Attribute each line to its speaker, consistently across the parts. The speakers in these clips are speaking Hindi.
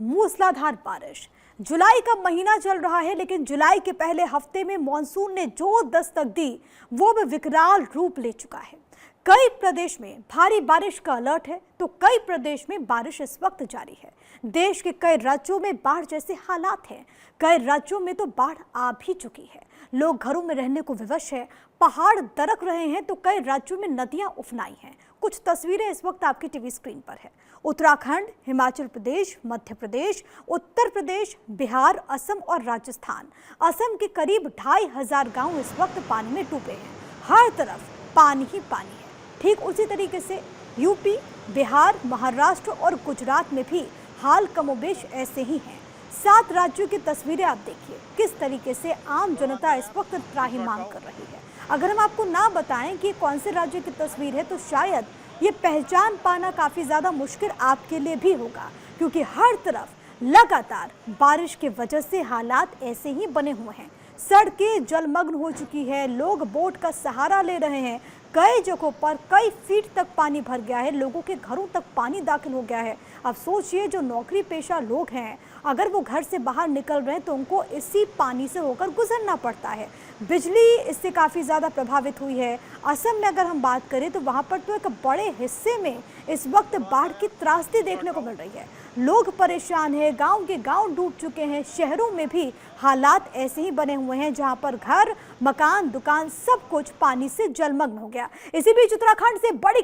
Speaker 1: मूसलाधार बारिश। जुलाई का महीना चल रहा है, लेकिन जुलाई के पहले हफ्ते में मॉनसून ने जो दस्तक दी वो भी विकराल रूप ले चुका है। कई प्रदेश में भारी बारिश का अलर्ट है, तो कई प्रदेश में बारिश इस वक्त जारी है। देश के कई राज्यों में बाढ़ जैसे हालात हैं। कई राज्यों में तो बाढ़ आ भी चुकी है। लोग घरों में रहने को विवश है। पहाड़ दरक रहे हैं तो कई राज्यों में नदियां उफनाई हैं। कुछ तस्वीरें इस वक्त आपकी टीवी स्क्रीन पर है। उत्तराखंड, हिमाचल प्रदेश, मध्य प्रदेश, उत्तर प्रदेश, बिहार, असम और राजस्थान। असम के करीब 2500 गांव इस वक्त पानी में डूबे हैं। हर तरफ पानी ही पानी है। ठीक उसी तरीके से यूपी, बिहार, महाराष्ट्र और गुजरात में भी हाल कमोबेश ऐसे ही हैं। 7 राज्यों की तस्वीरें आप देखिए, किस तरीके से आम जनता इस वक्त त्राहिमाम कर रही है। अगर हम आपको ना बताएं कि कौन से राज्य की तस्वीर है, तो शायद ये पहचान पाना काफ़ी ज़्यादा मुश्किल आपके लिए भी होगा, क्योंकि हर तरफ लगातार बारिश की वजह से हालात ऐसे ही बने हुए हैं। सड़कें जलमग्न हो चुकी है, लोग बोट का सहारा ले रहे हैं। कई जगहों पर कई फीट तक पानी भर गया है, लोगों के घरों तक पानी दाखिल हो गया है। अब सोचिए, जो नौकरी पेशा लोग हैं, अगर वो घर से बाहर निकल रहे हैं तो उनको इसी पानी से होकर गुजरना पड़ता है। बिजली इससे काफ़ी ज़्यादा प्रभावित हुई है। असम में अगर हम बात करें तो वहाँ पर तो एक बड़े हिस्से में इस वक्त बाढ़ की त्रासदी देखने को मिल रही है। लोग परेशान हैं, गांव के गांव डूब चुके हैं। शहरों में भी हालात ऐसे ही बने हुए हैं, जहां पर घर, मकान, दुकान सब कुछ पानी से जलमग्न हो गया। इसी बीच उत्तराखंड से बड़ी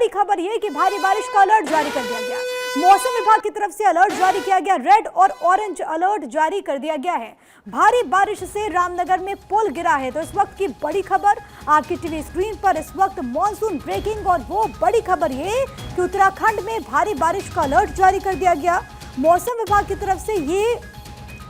Speaker 1: खबर यह कि भारी बारिश का अलर्ट जारी कर दिया गया। मौसम विभाग की तरफ से अलर्ट जारी किया गया। रेड और ऑरेंज अलर्ट जारी कर दिया गया है। भारी बारिश से रामनगर में पुल गिरा है। तो इस वक्त की बड़ी खबर आपकी टीवी स्क्रीन पर। इस वक्त मॉनसून ब्रेकिंग, और वो बड़ी खबर ये कि उत्तराखंड में भारी बारिश का अलर्ट जारी कर दिया गया। मौसम विभाग की तरफ से ये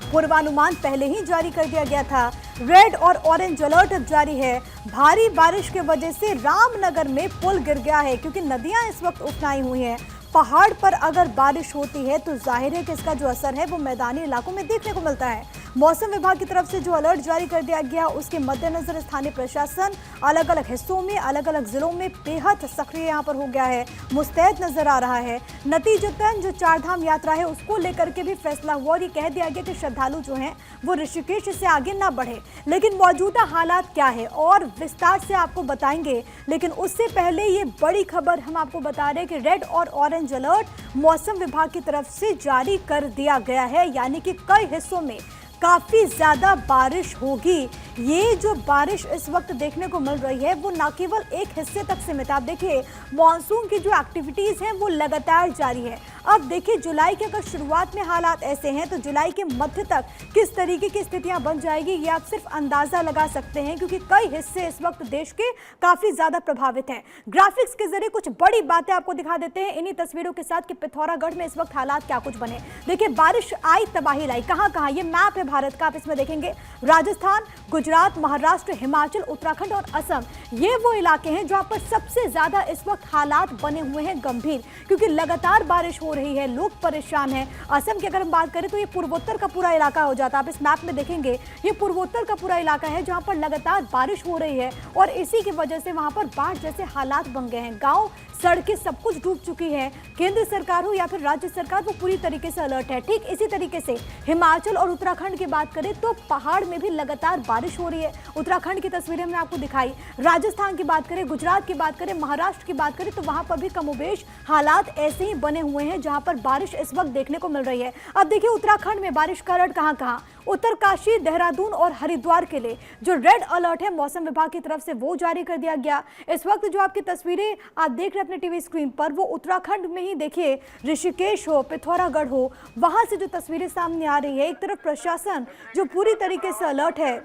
Speaker 1: पूर्वानुमान पहले ही जारी कर दिया गया था। रेड और ऑरेंज अलर्ट अब जारी है। भारी बारिश की वजह से रामनगर में पुल गिर गया है, क्योंकि नदियां इस वक्त उफनाई हुई हैं। पहाड़ पर अगर बारिश होती है तो जाहिर है कि इसका जो असर है वो मैदानी इलाकों में देखने को मिलता है। मौसम विभाग की तरफ से जो अलर्ट जारी कर दिया गया, उसके मद्देनजर स्थानीय प्रशासन अलग अलग हिस्सों में, अलग अलग जिलों में बेहद सक्रिय यहाँ पर हो गया है, मुस्तैद नजर आ रहा है। नतीजतन जो 4 धाम यात्रा है उसको लेकर के भी फैसला हुआ और ये कह दिया गया कि श्रद्धालु जो हैं वो ऋषिकेश से आगे ना बढ़े। लेकिन मौजूदा हालात क्या है और विस्तार से आपको बताएंगे, लेकिन उससे पहले ये बड़ी खबर हम आपको बता रहे हैं कि रेड और ऑरेंज अलर्ट मौसम विभाग की तरफ से जारी कर दिया गया है, यानी कि कई हिस्सों में काफ़ी ज़्यादा बारिश होगी। ये जो बारिश इस वक्त देखने को मिल रही है वो ना केवल एक हिस्से तक सीमित है। आप देखिए, मानसून की जो एक्टिविटीज़ हैं वो लगातार जारी है। अब देखिए, जुलाई के अगर शुरुआत में हालात ऐसे हैं तो जुलाई के मध्य तक किस तरीके की स्थितियां बन जाएगी ये आप सिर्फ अंदाज़ा लगा सकते हैं, क्योंकि कई हिस्से इस वक्त देश के काफ़ी ज़्यादा प्रभावित हैं। ग्राफिक्स के जरिए कुछ बड़ी बातें आपको दिखा देते हैं इन्हीं तस्वीरों के साथ कि पिथौरागढ़ में इस वक्त हालात क्या कुछ बने। देखिए, बारिश आई, तबाही लाई, कहाँ कहाँ। ये मैप है भारत का, आप इसमें देखेंगे राजस्थान, गुजरात, महाराष्ट्र, हिमाचल, उत्तराखंड और असम, ये वो इलाके हैं जहां पर सबसे ज्यादा इस वक्त हालात बने हुए हैं गंभीर, क्योंकि लगातार बारिश हो रही है, लोग परेशान हैं। असम की अगर हम बात करें तो ये पूर्वोत्तर का पूरा इलाका हो जाता है। आप इस मैप में देखेंगे, ये पूर्वोत्तर का पूरा इलाका है जहां पर लगातार बारिश हो रही है और इसी की वजह से वहां पर बाढ़ जैसे हालात बन गए हैं। गाँव, सड़कें सब कुछ डूब चुकी है। केंद्र सरकार हो या फिर राज्य सरकार, वो पूरी तरीके से अलर्ट है। ठीक इसी तरीके से हिमाचल और उत्तराखंड की बात करें तो पहाड़ में भी लगातार बारिश हो रही है। उत्तराखंड की तस्वीरें हमने आपको दिखाई। राजस्थान की बात करें, गुजरात की बात करें, महाराष्ट्र की बात करें तो वहां पर भी कमोबेश हालात ऐसे ही बने हुए हैं जहां पर बारिश इस वक्त देखने को मिल रही है। अब देखिए, उत्तराखंड में बारिश का अलर्ट कहां कहां। उत्तरकाशी, देहरादून और हरिद्वार के लिए जो रेड अलर्ट है मौसम विभाग की तरफ से वो जारी कर दिया गया। इस वक्त जो आपकी तस्वीरें आप देख रहे हैं अपने टीवी स्क्रीन पर, वो उत्तराखंड में ही देखिए, ऋषिकेश हो, पिथौरागढ़ हो, वहां से जो तस्वीरें सामने आ रही है। एक तरफ प्रशासन जो पूरी तरीके से अलर्ट है,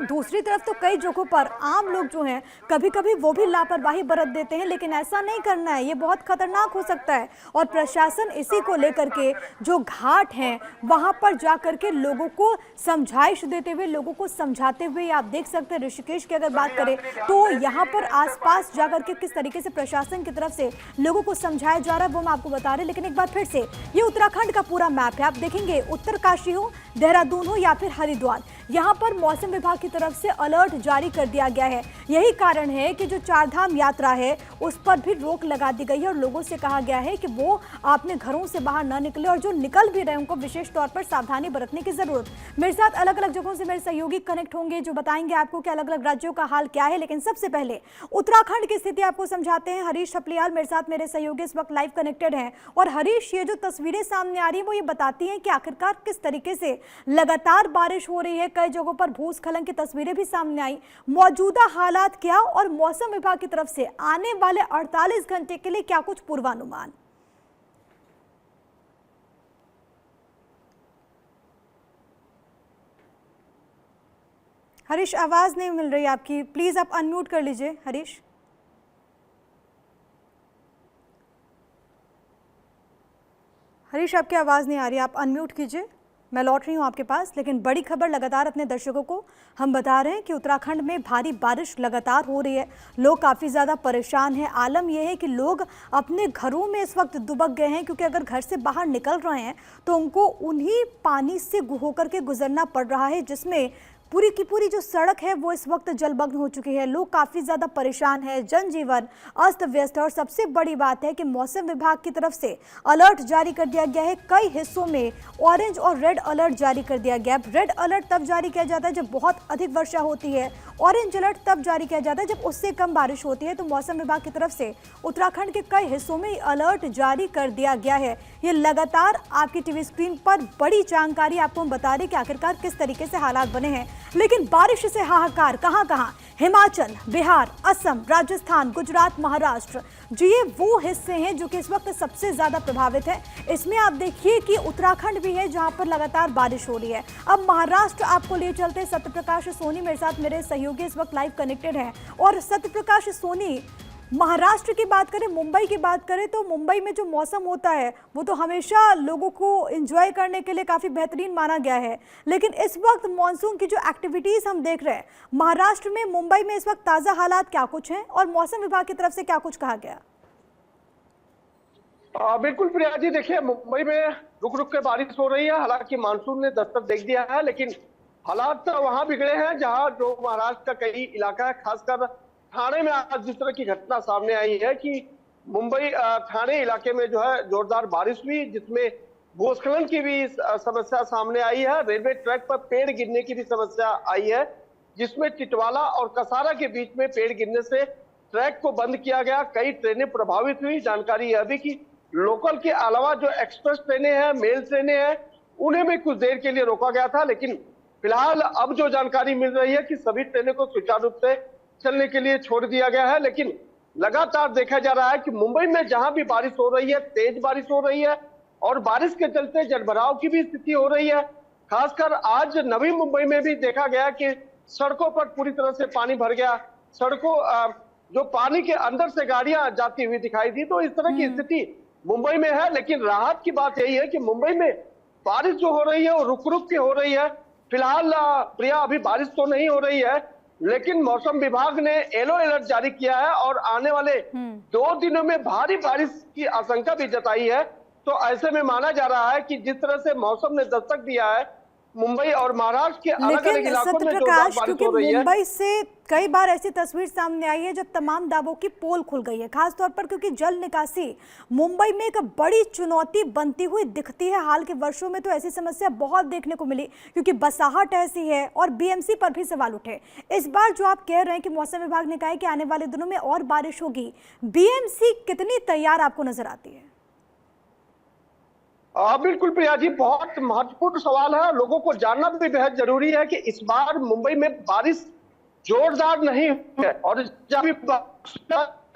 Speaker 1: दूसरी तरफ तो कई जगहों पर आम लोग जो हैं कभी कभी वो भी लापरवाही बरत देते हैं, लेकिन ऐसा नहीं करना है, ये बहुत खतरनाक हो सकता है। और प्रशासन इसी को लेकर के जो घाट हैं वहां पर जाकर के लोगों को समझाइश देते हुए, लोगों को समझाते हुए, आप देख सकते हैं ऋषिकेश की अगर बात करें तो यहाँ पर आसपास जाकर के किस तरीके से प्रशासन की तरफ से लोगों को समझाया जा रहा है वो मैं आपको बता रहे। लेकिन एक बार फिर से, ये उत्तराखंड का पूरा मैप है, आप देखेंगे उत्तरकाशी हो, देहरादून हो या फिर हरिद्वार, यहाँ पर मौसम विभाग की तरफ से अलर्ट जारी कर दिया गया है। यही कारण है कि जो चारधाम यात्रा है उस पर भी रोक लगा दी गई है और लोगों से कहा गया है कि वो अपने घरों से बाहर न निकले और जो निकल भी रहे उनको विशेष तौर पर सावधानी बरतने की जरूरत। मेरे साथ अलग अलग जगहों से मेरे सहयोगी कनेक्ट होंगे जो बताएंगे आपको कि अलग अलग राज्यों का हाल क्या है। लेकिन सबसे पहले उत्तराखंड की स्थिति आपको समझाते हैं। हरीश थपलियाल मेरे साथ मेरे सहयोगी इस वक्त लाइव कनेक्टेड हैं। और हरीश, ये जो तस्वीरें सामने आ रही है वो ये बताती हैं कि आखिरकार किस तरीके से लगातार बारिश हो रही है। कई जगहों पर भूस्खलन की तस्वीरें भी सामने आई। मौजूदा हालात क्या और मौसम विभाग की तरफ से आने वाले 48 घंटे के लिए क्या कुछ पूर्वानुमान? हरीश, आवाज नहीं मिल रही आपकी, प्लीज आप अनम्यूट कर लीजिए। हरीश, हरीश आपकी आवाज़ नहीं आ रही, आप अनम्यूट कीजिए। मैं लौट रही हूँ आपके पास। लेकिन बड़ी खबर लगातार अपने दर्शकों को हम बता रहे हैं कि उत्तराखंड में भारी बारिश लगातार हो रही है। लोग काफ़ी ज़्यादा परेशान हैं। आलम यह है कि लोग अपने घरों में इस वक्त दुबक गए हैं, क्योंकि अगर घर से बाहर निकल रहे हैं तो उनको उन्हीं पानी से होकर के गुजरना पड़ रहा है, जिसमें पूरी की पूरी जो सड़क है वो इस वक्त जलमग्न हो चुकी है। लोग काफ़ी ज़्यादा परेशान है, जनजीवन अस्त व्यस्त है। और सबसे बड़ी बात है कि मौसम विभाग की तरफ से अलर्ट जारी कर दिया गया है। कई हिस्सों में ऑरेंज और रेड अलर्ट जारी कर दिया गया है। रेड अलर्ट तब जारी किया जाता है जब बहुत अधिक वर्षा होती है, ऑरेंज अलर्ट तब जारी किया जाता है जब उससे कम बारिश होती है। तो मौसम विभाग की तरफ से उत्तराखंड के कई हिस्सों में अलर्ट जारी कर दिया गया है। ये लगातार आपकी टीवी स्क्रीन पर बड़ी जानकारी आपको हम बता रहे हैं कि आखिरकार किस तरीके से हालात बने हैं। लेकिन बारिश से हाहाकार कहां कहां? हिमाचल, बिहार, असम, राजस्थान, गुजरात, महाराष्ट्र, जो ये वो हिस्से हैं जो कि इस वक्त सबसे ज्यादा प्रभावित है। इसमें आप देखिए कि उत्तराखंड भी है जहां पर लगातार बारिश हो रही है। अब महाराष्ट्र आपको ले चलते हैं। सत्यप्रकाश सोनी मेरे साथ मेरे सहयोगी इस वक्त लाइव कनेक्टेड हैं। और सत्यप्रकाश सोनी, महाराष्ट्र की बात करें, मुंबई की बात करें तो मुंबई में जो मौसम होता है वो तो हमेशा लोगों को एंजॉय करने के लिए काफ़ी बेहतरीन माना गया है। लेकिन इस वक्त मानसून की जो एक्टिविटीज़ हम देख रहे हैं महाराष्ट्र में, मुंबई में इस वक्त ताज़ा हालात क्या कुछ हैं और मौसम विभाग की तरफ से क्या कुछ कहा गया?
Speaker 2: बिल्कुल प्रिया जी, देखिए मुंबई में रुक रुक के बारिश हो रही है। हालांकि मानसून ने दस्तक दे दिया है, लेकिन हालात तो वहां बिगड़े हैं जहां जो महाराष्ट्र का कई इलाका है, खासकर ठाणे में आज जिस तरह की घटना सामने आई है कि मुंबई ठाणे इलाके में जो है जोरदार बारिश हुई, जिसमें भूस्खलन की भी समस्या सामने आई है। रेलवे ट्रैक पर पेड़ गिरने की भी समस्या आई है, जिसमें टिटवाला और कसारा के बीच में पेड़ गिरने से ट्रैक को बंद किया गया। कई ट्रेनें प्रभावित हुई। जानकारी यह भी कि लोकल के अलावा जो एक्सप्रेस ट्रेनें हैं, मेल ट्रेनें हैं, उन्हें भी कुछ देर के लिए रोका गया था। लेकिन फिलहाल अब जो जानकारी मिल रही है कि सभी ट्रेनों को सुचारू रूप से चलने के लिए छोड़ दिया गया है। लेकिन लगातार देखा जा रहा है कि मुंबई में जहां भी बारिश हो रही है, तेज बारिश हो रही है और बारिश के चलते जलभराव की भी स्थिति हो रही है। खासकर आज नवी मुंबई में भी देखा गया कि सड़कों पर पूरी तरह से पानी भर गया। सड़कों जो पानी के अंदर से गाड़ियां जाती हुई दिखाई दी। तो इस तरह की स्थिति मुंबई में है। लेकिन राहत की बात यही है कि मुंबई में बारिश जो हो रही है वो रुक रुक के हो रही है। फिलहाल प्रिया अभी बारिश तो नहीं हो रही है, लेकिन मौसम विभाग ने येलो अलर्ट जारी किया है और आने वाले 2 दिनों में भारी बारिश की आशंका भी जताई है। तो ऐसे में माना जा रहा है कि जिस तरह से मौसम ने दस्तक दिया है मुंबई और महाराष्ट्र के अलग अलग इलाकों में जोरदार बारिश हो रही है।
Speaker 1: मुंबई से कई बार ऐसी तस्वीर सामने आई है जब तमाम दावों की पोल खुल गई है, खासतौर पर क्योंकि जल निकासी मुंबई में एक बड़ी चुनौती बनती हुई दिखती है। हाल के वर्षों में तो ऐसी समस्या बहुत देखने को मिली, क्योंकि बसाहट ऐसी है और बीएमसी पर भी सवाल उठे। इस बार जो आप कह रहे हैं कि मौसम विभाग ने कहा है कि आने वाले दिनों में और बारिश होगी, बीएमसी कितनी तैयार आपको नजर आती है?
Speaker 2: बिल्कुल प्रिया जी, बहुत महत्वपूर्ण सवाल है। लोगों को जानना भी बेहद जरूरी है कि इस बार मुंबई में बारिश जोरदार नहीं हुई है और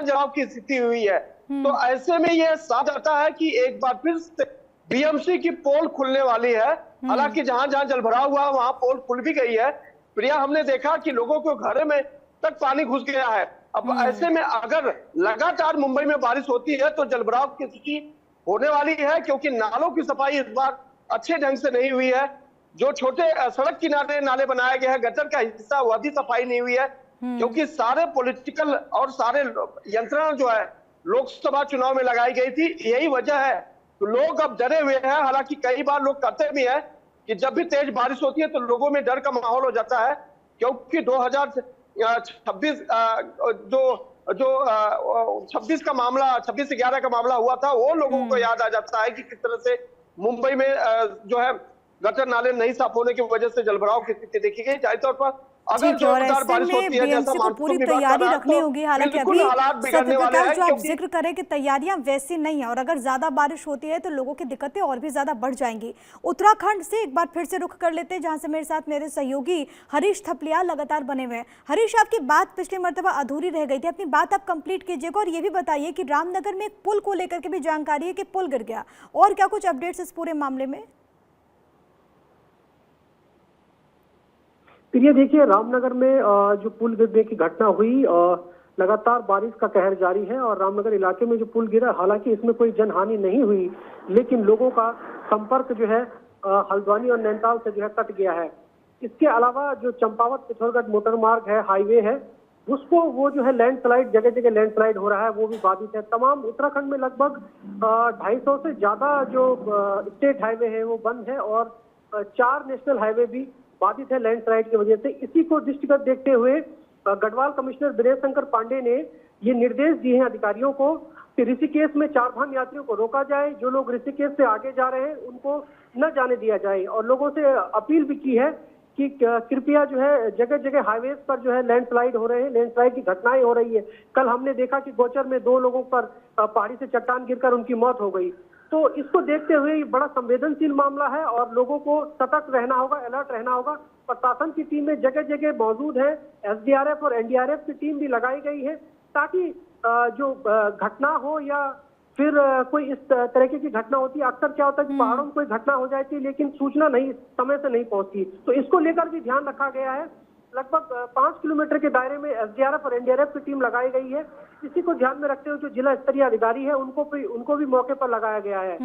Speaker 2: जवाब की स्थिति हुई है। तो ऐसे में यह साफ जाता है कि एक बार फिर से बीएमसी की पोल खुलने वाली है। हालांकि जहां जहां जलभराव हुआ वहां पोल खुल भी गई है। प्रिया, हमने देखा कि लोगों को घर में तक पानी घुस गया है। अब ऐसे में अगर लगातार मुंबई में बारिश होती है तो जलभराव की स्थिति होने वाली है, क्योंकि नालों की सफाई इस बार अच्छे ढंग से नहीं हुई है। जो छोटे सड़क किनारे नाले बनाए गए हैं, गटर का हिस्सा, वह भी सफाई नहीं हुई है। क्योंकि सारे पॉलिटिकल और सारे यंत्रण जो है लोकसभा चुनाव में लगाई गई थी, यही वजह है। तो लोग अब डरे हुए हैं। हालांकि कई बार लोग कहते भी हैं कि जब भी तेज बारिश होती है तो लोगों में डर का माहौल हो जाता है, क्योंकि 2026 जो जो 26 का मामला 26/11 का मामला हुआ था, वो लोगों को याद आ जाता है कि किस तरह से मुंबई में जो है गटर नाले नहीं साफ होने की वजह से जलभराव की स्थिति देखी गई। जाहिर तौर पर अगर
Speaker 1: ठीक है, और
Speaker 2: जोरदार
Speaker 1: ऐसे
Speaker 2: बारिश
Speaker 1: में
Speaker 2: होती है जैसा
Speaker 1: बीएमसी को
Speaker 2: मानसून
Speaker 1: पूरी
Speaker 2: विभाग का
Speaker 1: तैयारी
Speaker 2: रहा,
Speaker 1: रखनी
Speaker 2: तो
Speaker 1: होगी। हालांकि
Speaker 2: बिल्कुल
Speaker 1: अभी
Speaker 2: हालात बिगड़ने वाले
Speaker 1: सत्यप्रकाश
Speaker 2: हैं,
Speaker 1: जो आप
Speaker 2: क्योंकि
Speaker 1: जिक्र करें कि तैयारियां वैसी नहीं है और अगर ज्यादा बारिश होती है तो लोगों की दिक्कतें और भी ज्यादा बढ़ जाएंगी। उत्तराखंड से एक बार फिर से रुख कर लेते हैं, जहां से मेरे साथ मेरे सहयोगी हरीश थपलियाल लगातार बने हुए हैं। हरीश, आपकी बात पिछली मर्तबा अधूरी रह गई थी, अपनी बात आप कंप्लीट कीजिएगा और ये भी बताइए कि रामनगर में एक पुल को लेकर के भी जानकारी है कि पुल गिर गया, और क्या कुछ अपडेट्स इस पूरे मामले में?
Speaker 3: फिर ये देखिए, रामनगर में जो पुल गिरने की घटना हुई, लगातार बारिश का कहर जारी है और रामनगर इलाके में जो पुल गिरा, हालांकि इसमें कोई जनहानि नहीं हुई, लेकिन लोगों का संपर्क जो है हल्द्वानी और नैनीताल से जो है कट गया है। इसके अलावा जो चंपावत पिथौरागढ़ मोटर मार्ग है, हाईवे है, उसको वो जो है लैंडस्लाइड, जगह जगह लैंडस्लाइड हो रहा है, वो भी बाधित है। तमाम उत्तराखंड में लगभग 250 से ज्यादा जो स्टेट हाईवे है वो बंद है और 4 नेशनल हाईवे भी बाधित है लैंडस्लाइड की वजह से। इसी को दृष्टिगत देखते हुए गढ़वाल कमिश्नर दिनेश शंकर पांडे ने ये निर्देश दिए हैं अधिकारियों को कि ऋषिकेश में चारधाम यात्रियों को रोका जाए, जो लोग ऋषिकेश से आगे जा रहे हैं उनको न जाने दिया जाए, और लोगों से अपील भी की है कि कृपया जो है जगह जगह हाईवेज पर जो है लैंडस्लाइड हो रहे हैं, लैंडस्लाइड की घटनाएं हो रही है। कल हमने देखा कि गोचर में 2 लोगों पर पहाड़ी से चट्टान गिरकर उनकी मौत हो गई। तो इसको देखते हुए ये बड़ा संवेदनशील मामला है और लोगों को सतर्क रहना होगा, अलर्ट रहना होगा। प्रशासन की टीमें जगह जगह मौजूद है, एसडीआरएफ और एनडीआरएफ की टीम भी लगाई गई है, ताकि जो घटना हो या फिर कोई इस तरह की घटना होती है। अक्सर क्या होता है कि पहाड़ों में कोई घटना हो जाती है लेकिन सूचना नहीं समय से नहीं पहुंचती, तो इसको लेकर भी ध्यान रखा गया है। लगभग 5 किलोमीटर के दायरे में एसडीआरएफ और एनडीआरएफ की टीम लगाई गई है। इसी को ध्यान में रखते हुए जो जिला स्तरीय अधिकारी है उनको भी मौके पर लगाया गया है।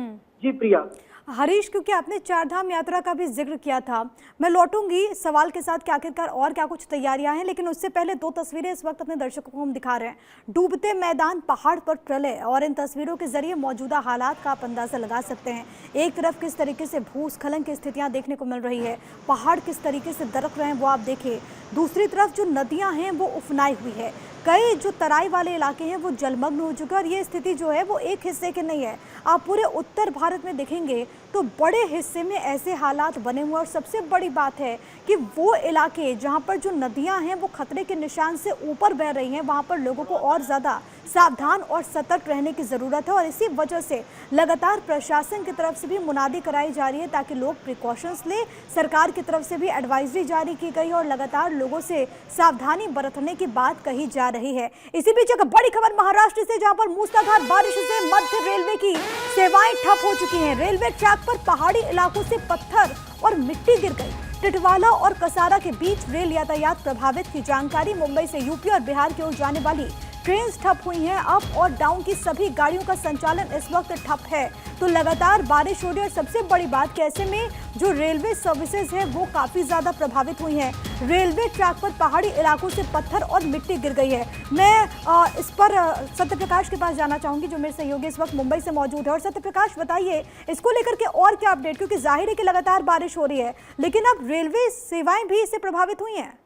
Speaker 3: जी प्रिया।
Speaker 1: हरीश, क्योंकि आपने चारधाम यात्रा का भी जिक्र किया था, मैं लौटूंगी सवाल के साथ कि आखिरकार और क्या कुछ तैयारियां हैं, लेकिन उससे पहले 2 तस्वीरें इस वक्त अपने दर्शकों को हम दिखा रहे हैं। डूबते मैदान, पहाड़ पर प्रलय, और इन तस्वीरों के जरिए मौजूदा हालात का आप अंदाजा लगा सकते हैं। एक तरफ किस तरीके से भूस्खलन की स्थितियां देखने को मिल रही है, पहाड़ किस तरीके से दरक रहे हैं वो आप देखिए, दूसरी तरफ जो नदियां हैं वो उफनाई हुई है, कई जो तराई वाले इलाके हैं वो जलमग्न हो चुके हैं। और ये स्थिति जो है वो एक हिस्से के नहीं है, आप पूरे उत्तर भारत में देखेंगे तो बड़े हिस्से में ऐसे हालात बने हुए। और सबसे बड़ी बात है कि वो इलाके जहां पर जो नदियां हैं वो खतरे के निशान से ऊपर बह रही हैं, वहां पर लोगों को और ज़्यादा सावधान और सतर्क रहने की ज़रूरत है। और इसी वजह से लगातार प्रशासन की तरफ से भी मुनादी कराई जा रही है ताकि लोग प्रिकॉशंस लें। सरकार की तरफ से भी एडवाइजरी जारी की गई और लगातार लोगों से सावधानी बरतने की बात कही जा रही है। इसी बीच एक बड़ी खबर महाराष्ट्र से, जहां पर मूसलाधार बारिश से मध्य रेलवे की सेवाएं ठप हो चुकी हैं। रेलवे ट्रैक पर पहाड़ी इलाकों से पत्थर और मिट्टी गिर गई। टिटवाला और कसारा के बीच रेल यातायात प्रभावित की जानकारी। मुंबई से यूपी और बिहार की ओर जाने वाली ट्रेन ठप हुई हैं। अप और डाउन की सभी गाड़ियों का संचालन इस वक्त ठप है। तो लगातार बारिश हो रही है और सबसे बड़ी बात कि ऐसे में जो रेलवे सर्विसेज है वो काफी ज्यादा प्रभावित हुई हैं। रेलवे ट्रैक पर पहाड़ी इलाकों से पत्थर और मिट्टी गिर गई है। मैं इस पर सत्यप्रकाश के पास जाना चाहूंगी, जो मेरे सहयोगी इस वक्त मुंबई से मौजूद है। और सत्यप्रकाश, बताइए इसको लेकर के और क्या अपडेट, क्योंकि जाहिर है कि लगातार बारिश हो रही है लेकिन अब रेलवे सेवाएं भी इससे प्रभावित हुई हैं।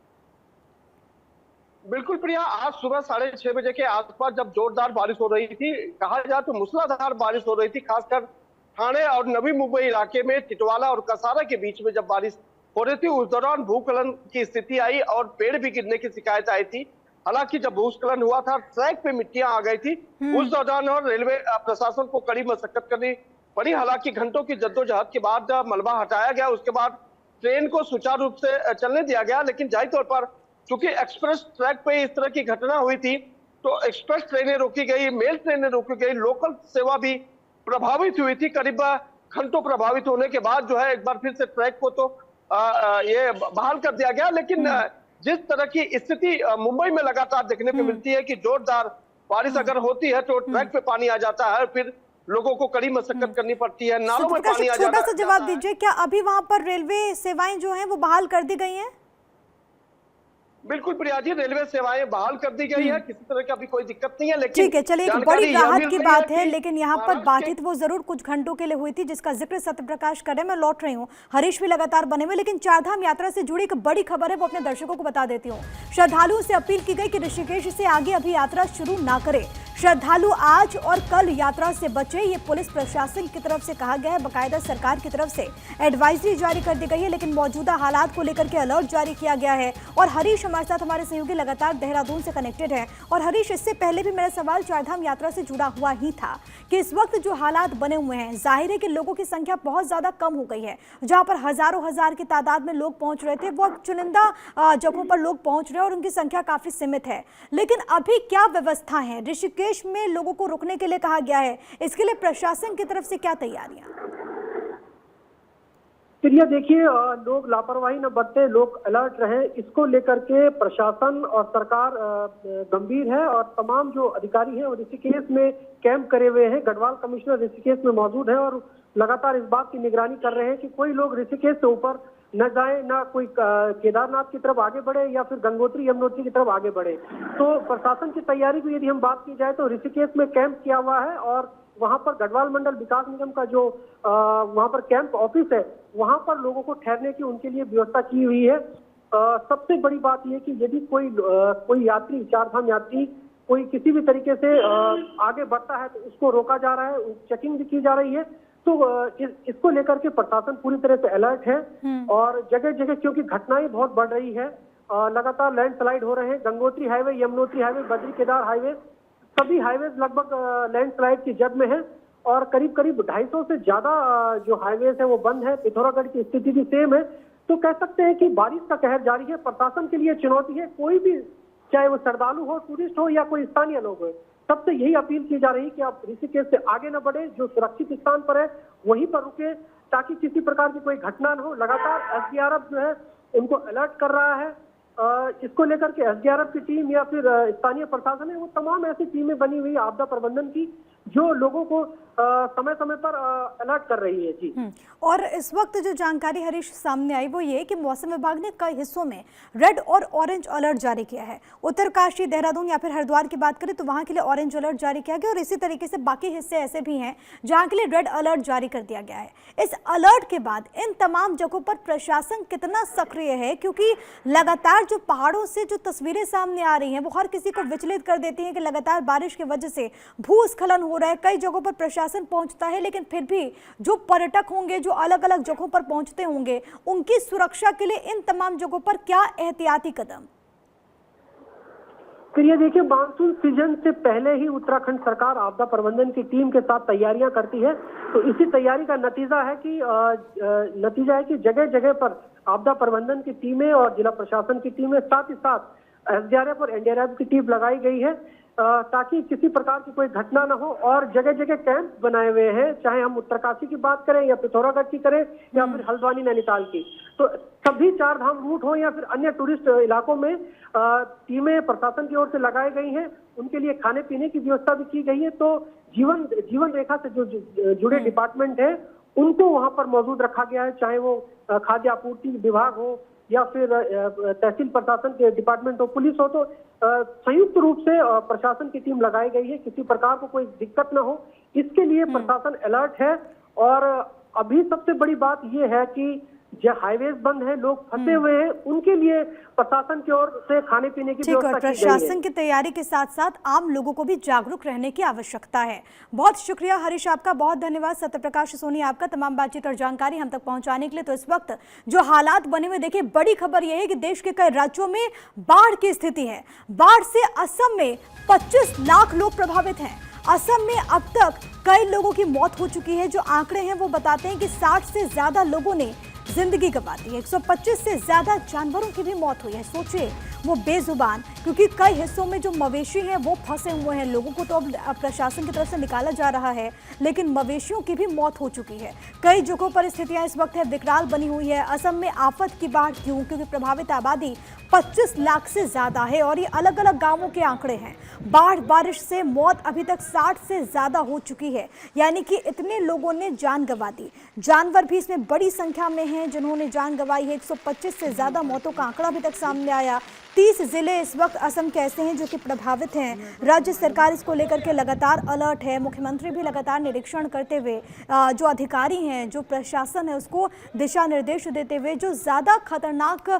Speaker 2: बिल्कुल प्रिया, आज सुबह 6:30 बजे के आसपास जब जोरदार बारिश हो रही थी, कहा जाए तो मूसलाधार बारिश हो रही थी, खासकर ठाणे और नवी मुंबई इलाके में टिटवाला और कसारा के बीच में जब बारिश हो रही थी, उस दौरान भूस्खलन की स्थिति आई और पेड़ भी गिरने की शिकायत आई थी। हालांकि जब भूस्खलन हुआ था, ट्रैक पे मिट्टियां आ गई थी, उस दौरान और रेलवे प्रशासन को कड़ी मशक्कत करनी पड़ी। हालांकि घंटों की जद्दोजहद के बाद मलबा हटाया गया, उसके बाद ट्रेन को सुचारू रूप से चलने दिया गया। लेकिन जाहिर तौर पर चूंकि एक्सप्रेस ट्रैक पे इस तरह की घटना हुई थी तो एक्सप्रेस ट्रेनें रोकी गई, मेल ट्रेनें रोकी गई, लोकल सेवा भी प्रभावित हुई थी। करीब घंटों प्रभावित होने के बाद जो है एक बार फिर से ट्रैक को तो ये बहाल कर दिया गया। लेकिन जिस तरह की स्थिति मुंबई में लगातार देखने को मिलती है कि जोरदार बारिश अगर होती है तो ट्रैक पे पानी आ जाता है, फिर लोगों को कड़ी मशक्कत करनी पड़ती है, नालों में पानी आ जाता है।
Speaker 1: छोटा सा जवाब दीजिए, क्या अभी वहां पर रेलवे सेवाएं जो हैं वो बहाल कर दी गई हैं?
Speaker 2: बिल्कुल प्रिया जी, रेलवे सेवाएं बहाल कर दी गई है, किसी तरह की अभी कोई दिक्कत नहीं है। लेकिन
Speaker 1: ठीक है, चलिए, एक
Speaker 2: जानकारी
Speaker 1: बड़ी
Speaker 2: यह
Speaker 1: राहत
Speaker 2: मिल
Speaker 1: की
Speaker 2: रही
Speaker 1: बात है,
Speaker 2: कि
Speaker 1: लेकिन यहाँ पर
Speaker 2: महाराष्ट्र
Speaker 1: बातचीत वो जरूर कुछ घंटों के लिए हुई थी जिसका जिक्र सत्यप्रकाश करे। मैं लौट रही हूँ, हरीश भी लगातार बने हुए, लेकिन चारधाम यात्रा से जुड़ी एक बड़ी खबर है, वो अपने दर्शकों को बता देती हूँ। श्रद्धालुओं से अपील की गई कि ऋषिकेश से आगे अभी यात्रा शुरू ना करे। श्रद्धालु आज और कल यात्रा से बचे, ये पुलिस प्रशासन की तरफ से कहा गया है। बाकायदा सरकार की तरफ से एडवाइजरी जारी कर दी गई है, लेकिन मौजूदा हालात को लेकर के अलर्ट जारी किया गया है। और हरीश हमारे साथ, हमारे सहयोगी लगातार देहरादून से कनेक्टेड है। और हरीश, इससे पहले भी मेरा सवाल चारधाम यात्रा से जुड़ा हुआ ही था कि इस वक्त जो हालात बने हुए हैं, जाहिर है कि लोगों की संख्या बहुत ज्यादा कम हो गई है। जहां पर हजारों हजार की तादाद में लोग पहुंच रहे थे, वो अब चुनिंदा जगहों पर लोग पहुंच रहे हैं और उनकी संख्या काफी सीमित है। लेकिन अभी क्या व्यवस्था है? ऋषिकेश में लोगों को रुकने के लिए कहा गया है, इसके लिए प्रशासन की तरफ से क्या तैयारियां?
Speaker 3: प्रिया, देखिए, लोग लापरवाही न बरते, लोग अलर्ट रहे, इसको लेकर के प्रशासन और सरकार गंभीर है। और तमाम जो अधिकारी हैं वो ऋषिकेश में कैंप करे हुए हैं। गढ़वाल कमिश्नर ऋषिकेश में मौजूद है और लगातार इस बात की निगरानी कर रहे हैं कि कोई लोग ऋषिकेश से ऊपर न जाए, ना कोई केदारनाथ की तरफ आगे बढ़े या फिर गंगोत्री यमुनोत्री की तरफ आगे बढ़े। तो प्रशासन की तैयारी की यदि हम बात की जाए तो ऋषिकेश में कैंप किया हुआ है और वहां पर गढ़वाल मंडल विकास निगम का जो वहां पर कैंप ऑफिस है, वहां पर लोगों को ठहरने की उनके लिए व्यवस्था की हुई है। सबसे बड़ी बात यह कि यदि कोई यात्री, चारधाम यात्री कोई किसी भी तरीके से आगे बढ़ता है तो उसको रोका जा रहा है, चेकिंग भी की जा रही है। तो इसको लेकर के प्रशासन पूरी तरह से अलर्ट है। और जगह जगह क्योंकि घटनाएं बहुत बढ़ रही है, लगातार लैंडस्लाइड हो रहे हैं। Gangotri highway, Yamunotri highway, Badri Kedar highway, सभी हाईवे लगभग लैंडस्लाइड की जद में है। और करीब करीब 250 से ज्यादा जो हाईवे है वो बंद है। पिथौरागढ़ की स्थिति भी सेम है। तो कह सकते हैं कि बारिश का कहर जारी है। प्रशासन के लिए चुनौती है। कोई भी, चाहे वो श्रद्धालु हो, टूरिस्ट हो या कोई स्थानीय लोग हो, सबसे यही अपील की जा रही है कि आप ऋषिकेश से आगे न बढ़े, जो सुरक्षित स्थान पर है वहीं पर रुके ताकि किसी प्रकार की कोई घटना न हो। लगातार एसडीआरएफ जो है उनको अलर्ट कर रहा है। इसको लेकर के एसडीआरएफ की टीम या फिर स्थानीय प्रशासन है, वो तमाम ऐसी टीमें बनी हुई आपदा प्रबंधन की जो लोगों को समय समय पर अलर्ट कर रही है। जी,
Speaker 1: और इस वक्त जो जानकारी हरीश सामने आई वो ये कि मौसम विभाग ने कई हिस्सों में रेड और ऑरेंज अलर्ट जारी किया है। उत्तरकाशी, देहरादून या फिर हरिद्वार की बात करें तो वहां के लिए ऑरेंज अलर्ट जारी किया गया और इसी तरीके से बाकी हिस्से ऐसे भी हैं जहां के लिए रेड अलर्ट जारी कर दिया गया है। इस अलर्ट के बाद इन तमाम जगहों पर प्रशासन कितना सक्रिय है? क्योंकि लगातार जो पहाड़ों से जो तस्वीरें सामने आ रही हैं वो हर किसी को विचलित कर देती हैं कि लगातार बारिश की वजह से भूस्खलन हो रहा है। कई जगहों पर प्रशासन पहुंचता है, लेकिन फिर भी जो पर्यटक होंगे, जो अलग अलग जगहों पर पहुंचते होंगे, उनकी सुरक्षा के लिए इन तमाम जगहों पर क्या एहतियाती कदम?
Speaker 3: फिर ये देखिए, मानसून सीजन से पहले ही उत्तराखंड सरकार आपदा प्रबंधन की टीम के साथ तैयारियां करती है। तो इसी तैयारी का नतीजा है कि जगह जगह पर आपदा प्रबंधन की टीमें और जिला प्रशासन की टीमें, साथ ही साथ एसडीआरएफ और एनडीआरएफ की टीम लगाई गई है ताकि किसी प्रकार की कोई घटना न हो। और जगह जगह कैंप बनाए हुए हैं, चाहे हम उत्तरकाशी की बात करें या पिथौरागढ़ की करें या फिर हल्द्वानी नैनीताल की। तो सभी चारधाम रूट हो या फिर अन्य टूरिस्ट इलाकों में टीमें प्रशासन की ओर से लगाई गई हैं। उनके लिए खाने पीने की व्यवस्था भी की गई है। तो जीवन रेखा से जो जुड़े डिपार्टमेंट है उनको वहां पर मौजूद रखा गया है, चाहे वो खाद्य आपूर्ति विभाग हो या फिर तहसील प्रशासन के डिपार्टमेंट हो, पुलिस हो। तो संयुक्त रूप से प्रशासन की टीम लगाई गई है, किसी प्रकार को कोई दिक्कत न हो इसके लिए प्रशासन अलर्ट है। और अभी सबसे बड़ी बात यह है कि जो हाईवेज बंद है, लोग फंसे हुए हैं, उनके लिए प्रशासन की ओर से खाने पीने की व्यवस्था की गई है।
Speaker 1: प्रशासन की तैयारी के साथ साथ आम लोगों को भी जागरूक रहने की आवश्यकता है। बहुत शुक्रिया हरीश, आपका बहुत धन्यवाद। सत्यप्रकाश सोनी, आपका तमाम बातचीत और जानकारी हम तक पहुंचाने के लिए। तो इस वक्त जो हालात बने हुए, देखिए, बड़ी खबर यह है कि देश के कई राज्यों में बाढ़ की स्थिति है। बाढ़ से असम में 25 लाख लोग प्रभावित हैं। असम में अब तक कई लोगों की मौत हो चुकी है। जो आंकड़े हैं वो बताते हैं कि 60 से ज्यादा लोगों ने जिंदगी गंवा दी है। 125 से ज्यादा जानवरों की भी मौत हुई है। सोचिए, वो बेजुबान, क्योंकि कई हिस्सों में जो मवेशी हैं वो फंसे हुए हैं। लोगों को तो अब प्रशासन की तरफ से निकाला जा रहा है, लेकिन मवेशियों की भी मौत हो चुकी है। कई जगहों पर स्थितियां इस वक्त है विकराल बनी हुई है। असम में आफत की बाढ़ क्यों? क्योंकि प्रभावित आबादी 25 लाख से ज्यादा है और ये अलग अलग गांवों के आंकड़े हैं। बाढ़ बारिश से मौत अभी तक 60 से ज्यादा हो चुकी है, यानी कि इतने लोगों ने जान गंवा दी। जानवर भी इसमें बड़ी संख्या में हैं जिन्होंने जान गंवाई है। 125 से ज्यादा मौतों का आंकड़ा अभी तक सामने आया। 30 जिले इस वक्त असम के ऐसे हैं जो कि प्रभावित हैं। राज्य सरकार इसको लेकर के लगातार अलर्ट है। मुख्यमंत्री भी लगातार निरीक्षण करते हुए जो अधिकारी हैं, जो प्रशासन है, उसको दिशा निर्देश देते हुए जो ज़्यादा खतरनाक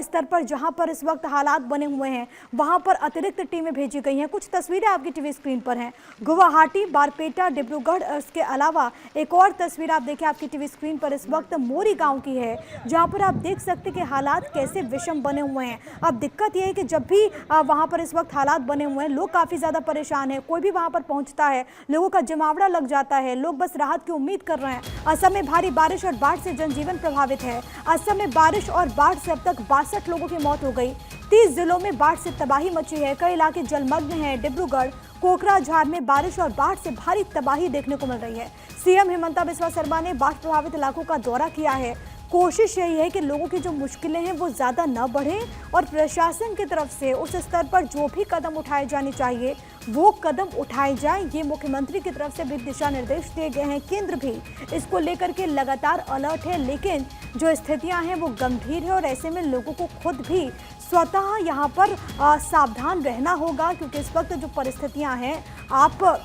Speaker 1: स्तर पर जहां पर इस वक्त हालात बने हुए हैं वहां पर अतिरिक्त टीमें भेजी गई हैं। कुछ तस्वीरें आपकी टीवी स्क्रीन पर हैं। गुवाहाटी, बारपेटा, डिब्रूगढ़, इसके अलावा एक और तस्वीर आप देखें आपकी टीवी स्क्रीन पर इस वक्त मोरी गाँव की है, जहाँ पर आप देख सकते हैं कि हालात कैसे विषम बने हुए हैं। अब दिक्कत यह है कि जब भी वहां पर इस वक्त हालात बने हुए हैं, लोग काफ़ी ज़्यादा परेशान हैं। कोई भी वहां पर पहुंचता है, लोगों का जमावड़ा लग जाता है, लोग बस राहत की उम्मीद कर रहे हैं। असम में भारी बारिश और बाढ़ से जनजीवन प्रभावित है। असम में बारिश और बाढ़ से अब तक 62 लोगों की मौत हो गई। 30 जिलों में बाढ़ से तबाही मची है। कई इलाके जलमग्न हैं। डिब्रूगढ़, कोकराझार में बारिश और बाढ़ से भारी तबाही देखने को मिल रही है। सीएम हिमंता बिस्वा शर्मा ने बाढ़ प्रभावित इलाकों का दौरा किया है। कोशिश यही है कि लोगों की जो मुश्किलें हैं वो ज़्यादा न बढ़ें और प्रशासन की तरफ से उस स्तर पर जो भी कदम उठाए जाने चाहिए वो कदम उठाए जाएं। ये मुख्यमंत्री की तरफ से भी दिशा निर्देश दिए गए हैं। केंद्र भी इसको लेकर के लगातार अलर्ट है, लेकिन जो स्थितियां हैं वो गंभीर है और ऐसे में लोगों को खुद भी स्वतः यहाँ पर सावधान रहना होगा, क्योंकि इस वक्त जो परिस्थितियाँ हैं, आप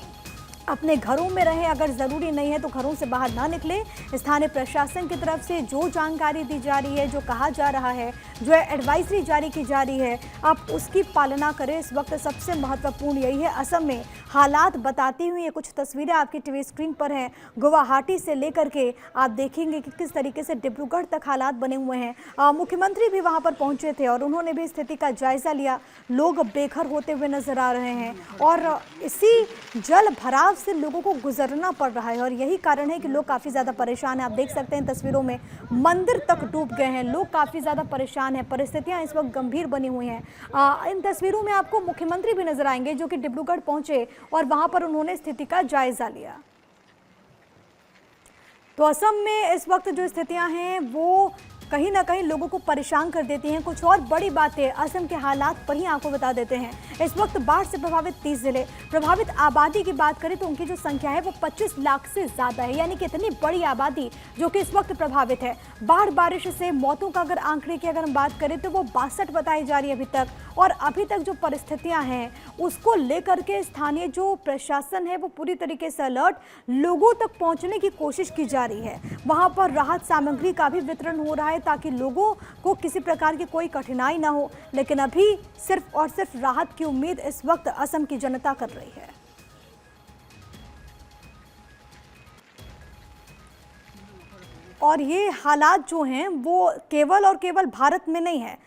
Speaker 1: अपने घरों में रहें, अगर ज़रूरी नहीं है तो घरों से बाहर ना निकलें। स्थानीय प्रशासन की तरफ से जो जानकारी दी जा रही है, जो कहा जा रहा है, जो एडवाइजरी जारी की जा रही है, आप उसकी पालना करें। इस वक्त सबसे महत्वपूर्ण यही है। असम में हालात बताती हुई ये कुछ तस्वीरें आपकी टीवी स्क्रीन पर हैं। गुवाहाटी से लेकर के आप देखेंगे कि किस तरीके से डिब्रूगढ़ तक हालात बने हुए हैं। मुख्यमंत्री भी वहाँ पर पहुँचे थे और उन्होंने भी स्थिति का जायज़ा लिया। लोग बेघर होते हुए नजर आ रहे हैं और इसी जल भराव से लोगों को गुजरना पड़ रहा है और यही कारण है कि लोग काफ़ी ज़्यादा परेशान हैं। आप देख सकते हैं तस्वीरों में मंदिर तक डूब गए हैं। लोग काफ़ी ज़्यादा परेशान हैं। परिस्थितियां इस वक्त गंभीर बनी हुई हैं। इन तस्वीरों में आपको मुख्यमंत्री भी नजर आएंगे जो कि डिब्रूगढ़ पहुंचे और वहां पर उन्होंने स्थिति का जायजा लिया। तो असम में इस वक्त जो स्थितियां हैं वो कहीं ना कहीं लोगों को परेशान कर देती हैं। कुछ और बड़ी बातें असम के हालात पर ही आपको बता देते हैं। इस वक्त बाढ़ से प्रभावित 30 जिले, प्रभावित आबादी की बात करें तो उनकी जो संख्या है वो 25 लाख से ज़्यादा है, यानी कि इतनी बड़ी आबादी जो कि इस वक्त प्रभावित है। बाढ़ बारिश से मौतों का अगर आंकड़े की अगर हम बात करें तो वो 62 बताई जा रही है अभी तक। और अभी तक जो परिस्थितियाँ हैं उसको लेकर के स्थानीय जो प्रशासन है वो पूरी तरीके से अलर्ट, लोगों तक पहुँचने की कोशिश की जा रही है। वहाँ पर राहत सामग्री का भी वितरण हो रहा है ताकि लोगों को किसी प्रकार की कोई कठिनाई ना हो, लेकिन अभी सिर्फ और सिर्फ राहत की उम्मीद इस वक्त असम की जनता कर रही है। और ये हालात जो हैं वो केवल और केवल भारत में नहीं है,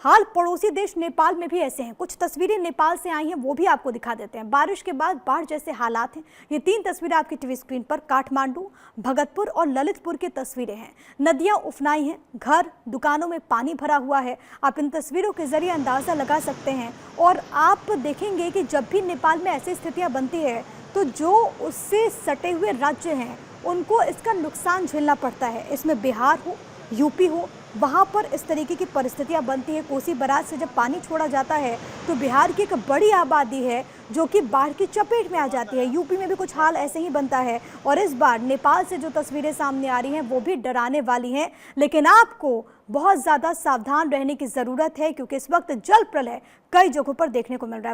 Speaker 1: हाल पड़ोसी देश नेपाल में भी ऐसे हैं। कुछ तस्वीरें नेपाल से आई हैं वो भी आपको दिखा देते हैं। बारिश के बाद बाढ़ जैसे हालात हैं। ये 3 तस्वीरें आपकी टीवी स्क्रीन पर काठमांडू, भगतपुर और ललितपुर की तस्वीरें हैं। नदियां उफनाई हैं, घर दुकानों में पानी भरा हुआ है। आप इन तस्वीरों के जरिए अंदाज़ा लगा सकते हैं और आप देखेंगे कि जब भी नेपाल में ऐसी स्थितियाँ बनती है तो जो उससे सटे हुए राज्य हैं उनको इसका नुकसान झेलना पड़ता है। इसमें बिहार हो, यूपी हो, वहाँ पर इस तरीके की परिस्थितियाँ बनती है। कोसी बराज से जब पानी छोड़ा जाता है तो बिहार की एक बड़ी आबादी है जो कि बाढ़ की चपेट में आ जाती है। यूपी में भी कुछ हाल ऐसे ही बनता है और इस बार नेपाल से जो तस्वीरें सामने आ रही हैं वो भी डराने वाली हैं। लेकिन आपको बहुत ज़्यादा सावधान रहने की ज़रूरत है क्योंकि इस वक्त जल प्रलय कई जगहों पर देखने को मिल रहा है।